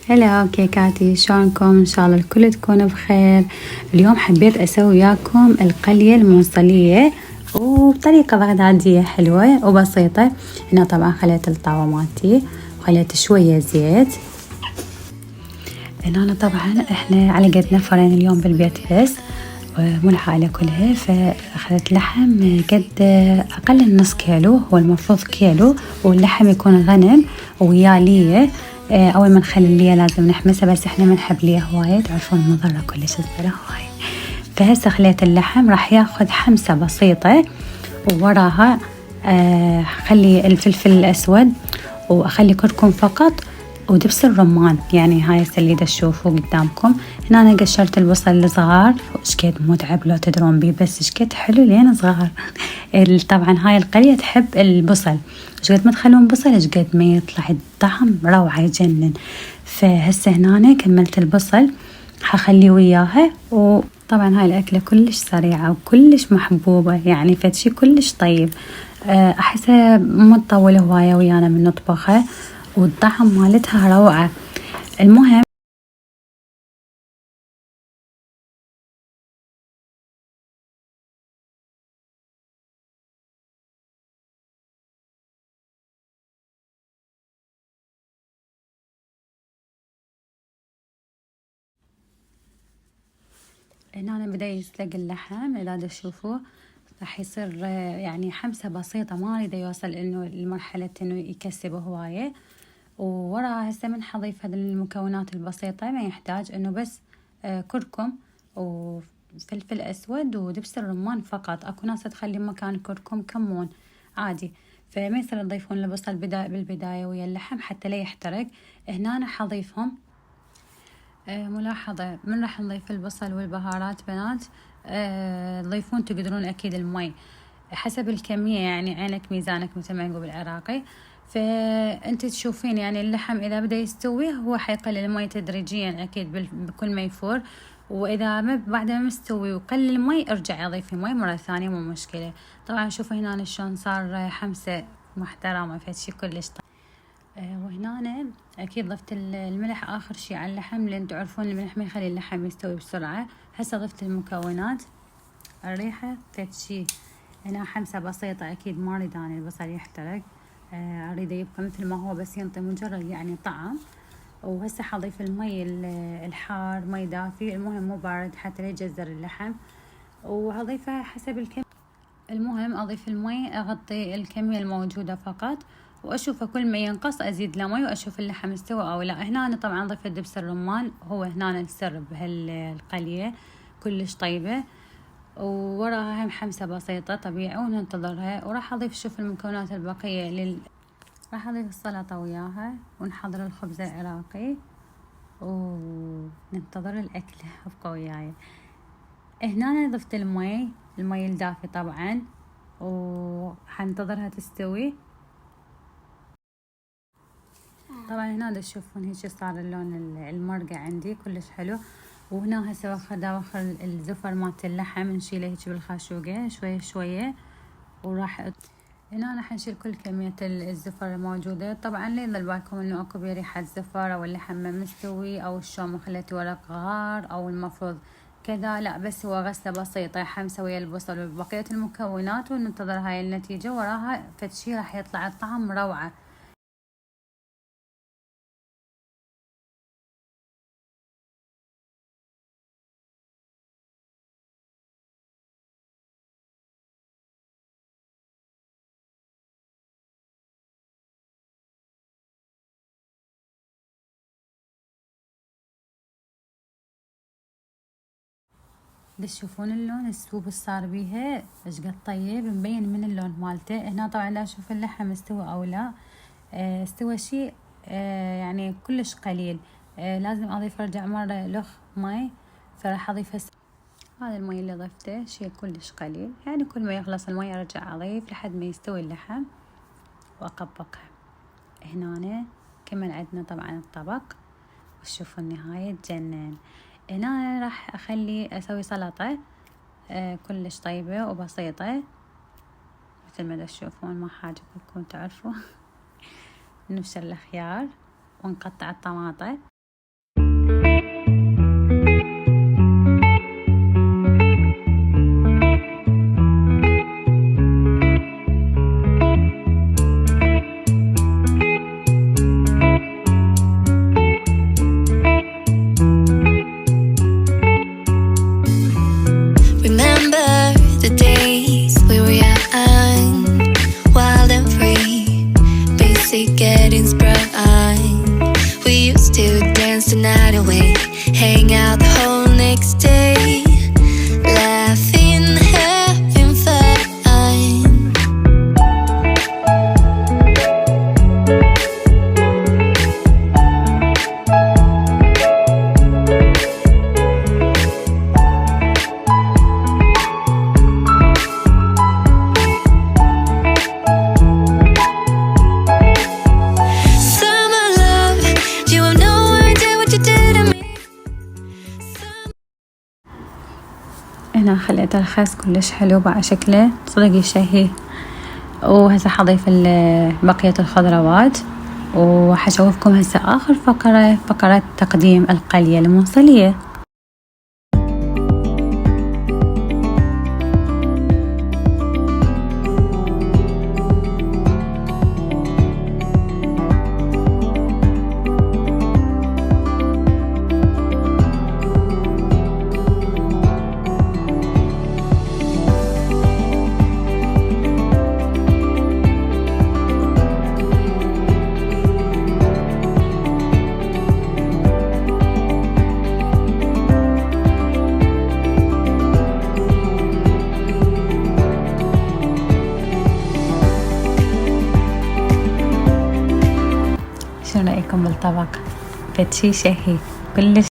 هلا كيكاتي، شلونكم؟ ان شاء الله الكل تكونوا بخير. اليوم حبيت اسوي وياكم القلية الموصلية وبطريقة بغدادية حلوة وبسيطة. هنا طبعا خليت الطاوة مالتي وخليت شوية زيت. هنا طبعا احنا على قد نفرين اليوم بالبيت بس، مو العائلة كلها، فأخذت لحم قد أقل من نص كيلو، هو المفروض كيلو، واللحم يكون غنم وياه ليه. أول ما نخلي الليه لازم نحمسها، بس إحنا ما نحب ليه هواية، تعرفون مضرة كلش صغيرة هواية. فهسه خليت اللحم راح ياخذ حمسة بسيطة، ووراها خلي الفلفل الأسود وأخلي كركم فقط ودبس الرمان. يعني هاي اللي تشوفوا قدامكم. هنا أنا قشرت البصل الصغار، شكد متعب لو تدرون بيه، بس شكد حلو لين صغار. طبعا هاي القرية تحب البصل، شقد ما تخلون بصل شقد ما يطلع الطعم روعة يجنن. فهسه هنا كملت البصل، حخليه وياها. وطبعا هاي الأكلة كلش سريعة وكلش محبوبة، يعني فدشي كلش طيب. أحسها ما تطول هواية ويانا من نطبخها، والطعم مالتها روعة. المهم هنا بدأ يسلق اللحم، إذا تشوفوا راح يصير يعني حمسة بسيطة، ما أريد يوصل إنه لمرحلة إنه يكسب هواية. ووراها هسه من حضيف هذه المكونات البسيطة، ما يحتاج إنه بس كركم وفلفل أسود ودبس الرمان فقط. أكو ناس تخلي مكان كركم كمون عادي، فما يصير تضيفون البصل بالبداية ويا اللحم حتى لا يحترق. هنا أنا حضيفهم. ملاحظة، من راح نضيف البصل والبهارات بنات؟ تضيفون تقدرون أكيد المي حسب الكمية، يعني عينك ميزانك مثل ما نقول بالعراقي. فأنت تشوفين يعني اللحم إذا بدأ يستوي هو حيقلل المي تدريجيا أكيد بكل ما يفور، وإذا بعد ما مستوي وقلل المي ارجعي أضيفي مي مرة ثانية، مو مشكلة. طبعا شوفوا هنا شلون صار حمسة محترمة، فشي كلش طيب. وهنا أنا أكيد ضفت الملح آخر شي على اللحم، لأن تعرفون الملح ما يخلي اللحم يستوي بسرعة. هسه ضفت المكونات. الريحة شي هنا حمسة بسيطة، أكيد ما أريد أنا البصل يحترق، أريده يبقى مثل ما هو، بس ينطي مجرد يعني طعم. وهسه حضيف المي الحار، مي دافي، المهم مو بارد حتى لا يجزر اللحم، وهضيفها حسب الكمية. المهم أضيف المي، أغطي الكمية الموجودة فقط، وأشوفه كل ما ينقص أزيد له مي، وأشوف اللحم استوى أو لا. هنا أنا طبعا ضفت دبس الرمان، هو هنا السر بهالقلية كلش طيبة. ووراها هم حمسة بسيطة طبيعي وننتظرها. وراح أضيف شوف المكونات البقية راح أضيف السلطة وياها، ونحضر الخبز العراقي وننتظر الأكلة. ابقوا وياي. هنا أنا ضفت المي الدافي طبعا، وحنتظرها تستوي. طبعا هنا تشوفون هيك صار اللون المرقة عندي كلش حلو. وهنا هسه واخر الزفر مالت اللحم نشيله هيك بالخاشوقة شوية شوية. وراح هنا أنا حنشيل كل كمية الزفر الموجودة. طبعا لا يضل بالكم انه اكو بيه ريحة زفر او اللحم ما مستوي او الشوم خليتي ورق غار او المفروض كذا، لا، بس هو غسلة بسيطة، حمسة ويا البصل وبقية المكونات، وننتظر هاي النتيجة. وراها فتشي راح يطلع الطعم روعة. تشوفون اللون السوب صار بيها ايش قد طيب، مبين من اللون مالته. هنا طبعا لا اشوف اللحم استوى او لا. استوى شيء يعني كلش قليل. لازم اضيف ارجع مرة لخ مي، فراح اضيف هذا المي اللي ضفته شيء كلش قليل، يعني كل ما يخلص المي ارجع اضيف لحد ما يستوي اللحم واطبقها. هنا كمان عندنا طبعا الطبق، وشوفوا النهاية تجنن. هنا راح اخلي اسوي سلطة كلش طيبة وبسيطة مثل ما تشوفون. ما حاجبكم تعرفوا نبشر الخيار ونقطع الطماطة. to getting sprung. We used to dance the night away, hang out the whole next day, laughing, having fun. Summer love, you have no idea what you did to me. هنا خليت الخس كلش حلو بقى شكله صدق يشهي. وهسه حضيف بقية الخضروات، وحشوفكم هسه آخر فقرة تقديم القلية الموصلية. شو رأيكم بالطبق؟ فتشي شهي كلش